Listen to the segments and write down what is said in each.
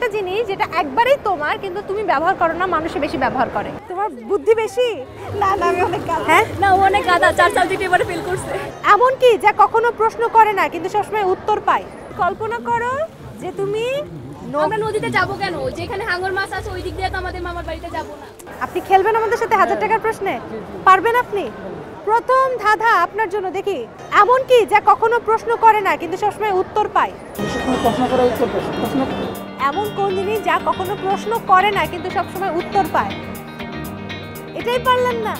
একটা জিনিস যেটা একবারই তোমার কিন্তু তুমি ব্যবহার করো না, মানুষে বেশি ব্যবহার করে। তোমার বুদ্ধি বেশি? না না আমি অনেক গাধা। হ্যাঁ না ও অনেক গাধা, 4 সাবজেক্ট এবারে ফেল করছে। এমন কি যা কখনো প্রশ্ন করে না কিন্তু সবসময় উত্তর পায়? কল্পনা করো যে তুমি আমরা নদীতে যাব কেন? যেখানে হাঙর মাছ আছে ওই দিক দিয়ে তো আমাদের মামার বাড়িতে যাব না। আপনি খেলবেন আমাদের সাথে 1000 টাকার প্রশ্নে? পারবেন আপনি? প্রথম ধাঁধা আপনার জন্য, দেখি এমন কি যা কখনো প্রশ্ন করে না কিন্তু সবসময় উত্তর পায়? এমন কোন জিনিস যা কখনো প্রশ্ন করে না কিন্তু সবসময় উত্তর পায়? এটাই পারলেন না?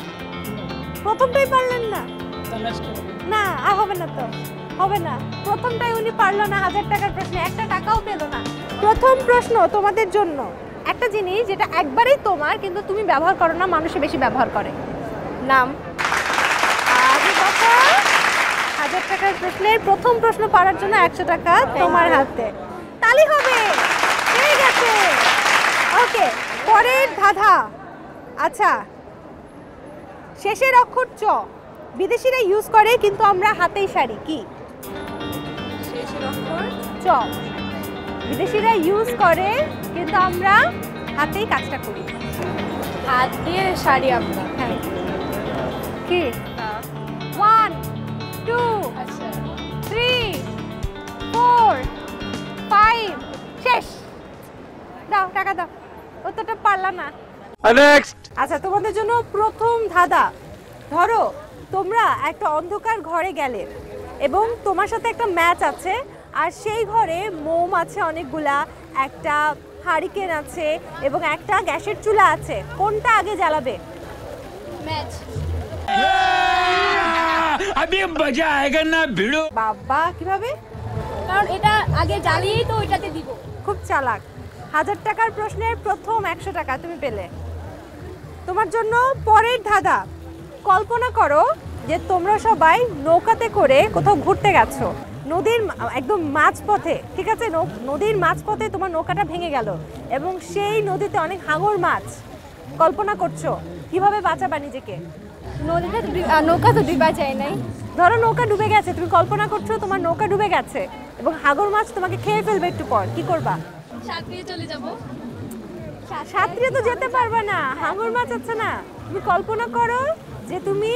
প্রথমটাই পারলেন না? না আর হবে না তো, হবে না। প্রথমটাই উনি পারলো না, 1000 টাকার প্রশ্নে একটা টাকাও পেল না। প্রথম প্রশ্ন তোমাদের জন্য, একটা জিনিস যেটা একবারই তোমার কিন্তু তুমি ব্যবহার করো না, মানুষে বেশি ব্যবহার করে। নাম। 1000 টাকার প্রশ্নের প্রথম প্রশ্ন পারার জন্য 100 টাকা তোমার হাতে। তালি হবে, পেয়ে গেছে। ওকে, পরের ধাঁধা। আচ্ছা, শেষের অক্ষর চ, বিদেশিরা ইউজ করে কিন্তু আমরা হাতেই সারি, কি? শেষের অক্ষর চ, বিদেশিরা ইউজ করে কিন্তু আমরা হাতেই কাজটা করি। হাত দিয়ে শাড়ি আমরা। হ্যাঁ, কি? 1 2 আচ্ছা 3 4 5 শেষ। দাও টাকা দাও, অতটা পারলাম না। নেক্সট। আচ্ছা, তোমাদের জন্য প্রথম ধাঁধা। ধরো তোমরা একটা অন্ধকার ঘরে গেলে এবং তোমার সাথে একটা ম্যাচ আছে, আর সেই ঘরে মোম আছে অনেকগুলা, একটা হারিকেন আছে এবং একটা গ্যাসের চুলা আছে। কোনটা আগে জ্বালাবে? ম্যাচ। अभी मजा आएगा ना भिड़ो। বাবা, কিভাবে? কারণ এটা আগে জ্বালিয়েই তো ওইটাতে দিব। খুব চালাক। 1000 টাকার প্রশ্নের প্রথম 100 টাকা তুমি পেলে। তোমার জন্য পরের ধাঁধা। কল্পনা করো যে তোমরা সবাই নৌকাতে করে কোথাও ঘুরতে গেছো, নদীর একদম মাঝপথে, ঠিক আছে? নদীর মাঝপথে তোমার নৌকাটা ভেঙে গেল এবং সেই নদীতে অনেক হাঙর মাছ। কল্পনা করছো কিভাবে বাঁচাবা নিজেকে? নদীতে নৌকা তো ডুবা যায় নাই। ধরো নৌকা ডুবে গেছে, তুমি কল্পনা করছো তোমার নৌকা ডুবে গেছে এবং হাঙর মাছ তোমাকে খেয়ে ফেলবে একটু পর, কি করবা? সাঁতরিয়ে চলে যাব। সাঁতরে তো যেতে পারবে না, হাঙর মাছ আছে না। তুমি কল্পনা করো যে তুমি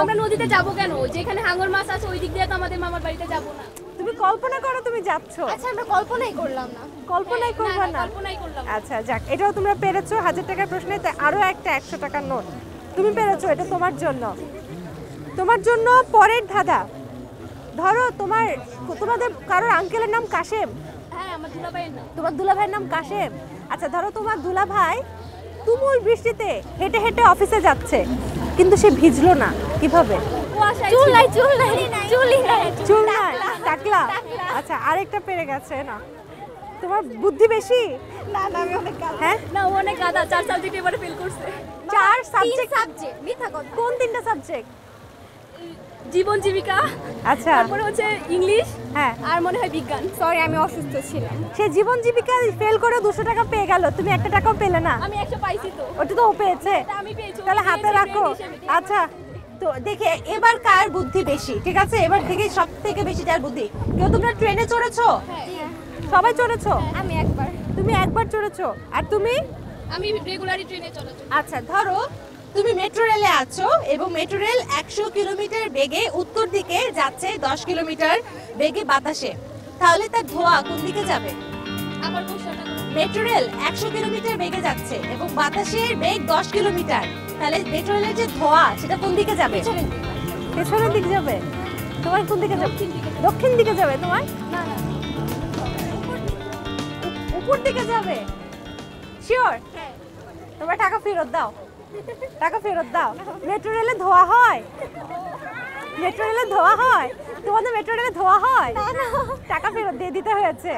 আমরা নদীতে যাব কেন? যেখানে হাঙর মাছ আছে ওই দিক দিয়ে তো আমাদের মামার বাড়িতে যাব না। তুমি কল্পনা করো তুমি যাচ্ছ। আচ্ছা আমরা কল্পনাই করলাম না। কল্পনাই করবা না? কল্পনাই করলাম। আচ্ছা যাক, এটাও তোমরা পেরেছো। 1000 টাকার প্রশ্নে তাই আরো একটা 100 টাকার নোট তুমি পেরেছো, এটা তোমার জন্য। তোমার জন্য পরের ধাঁধা। ধরো তোমাদের কারোর আঙ্কেলের নাম কাশেম। হ্যাঁ আমার দুলাভাইয়ের নাম। তোমার দুলাভাইয়ের নাম কাশেম। আচ্ছা, ধরো তোমার দুলাভাই তুমুল বৃষ্টিতে হেঁটে হেঁটে অফিসে যাচ্ছে কিন্তু সে ভিজলো না, কিভাবে? চুল নাই চুলই নাই। চুল নাই, টাকলা। আচ্ছা, আরেকটা পেরে গেছে না। তোমার বুদ্ধি বেশি? না না আমি অনেক গাধা। হ্যাঁ, না ও অনেক গাধা, 4 সাবজেক্ট এবারে ফেল করছে। 4 সাবজেক্ট? সাবজেক্ট মিথ্যা কথা। কোন 3টা সাবজেক্ট? জীবন জীবিকা, আচ্ছা, তারপরে হচ্ছে ইংলিশ, হ্যাঁ, আর মনে হয় বিজ্ঞান। সরি আমি অসুস্থ ছিলাম। সে জীবন জীবিকা ফেল করে 200 টাকা পেয়ে গেল, তুমি 1 টাকাও পেলে না। আমি 100 পাইছি তো। ওটা তো ও পেয়েছে, এটা আমি পেয়েছি। তাহলে হাতে রাখো। আচ্ছা, তো দেখে এবার কার বুদ্ধি বেশি, ঠিক আছে? এবার দেখি সব থেকে বেশি যার বুদ্ধি। কেউ তোমরা ট্রেনে চড়েছো? সবাই চড়েছো? আমি একবার। তুমি একবার চড়েছো, আর তুমি? আমি রেগুলারই ট্রেনে চলাচল। আচ্ছা, ধরো তুমি মেট্রো রেলে আছো এবং মেট্রো রেল 100 কিলোমিটার বেগে উত্তর দিকে যাচ্ছে, 10 কিলোমিটার বেগে বাতাসে, তাহলে তার ধোঁয়া কোন দিকে যাবে? আবার কোশ্চেনটা মেট্রো রেল 100 কিলোমিটার বেগে যাচ্ছে এবং বাতাসের বেগ 10 কিলোমিটার, তাহলে মেট্রো রেলের যে ধোঁয়া সেটা কোন দিকে যাবে? পেছনের দিকে যাবে। তোমার কোন দিকে যাবে? দক্ষিণ দিকে যাবে তোমার? না না উপর দিকে যাবে। শিওর? হ্যাঁ। তোমার টাকা ফেরত দাও, টাকা ফেরত দাও। মেট্রো রেলে ধোয়া হয়? মেট্রো রেলে ধোয়া হয়? তোমাদের মেট্রো রেলে ধোয়া হয়? টাকা ফেরত দিয়ে দিতে হয়েছে।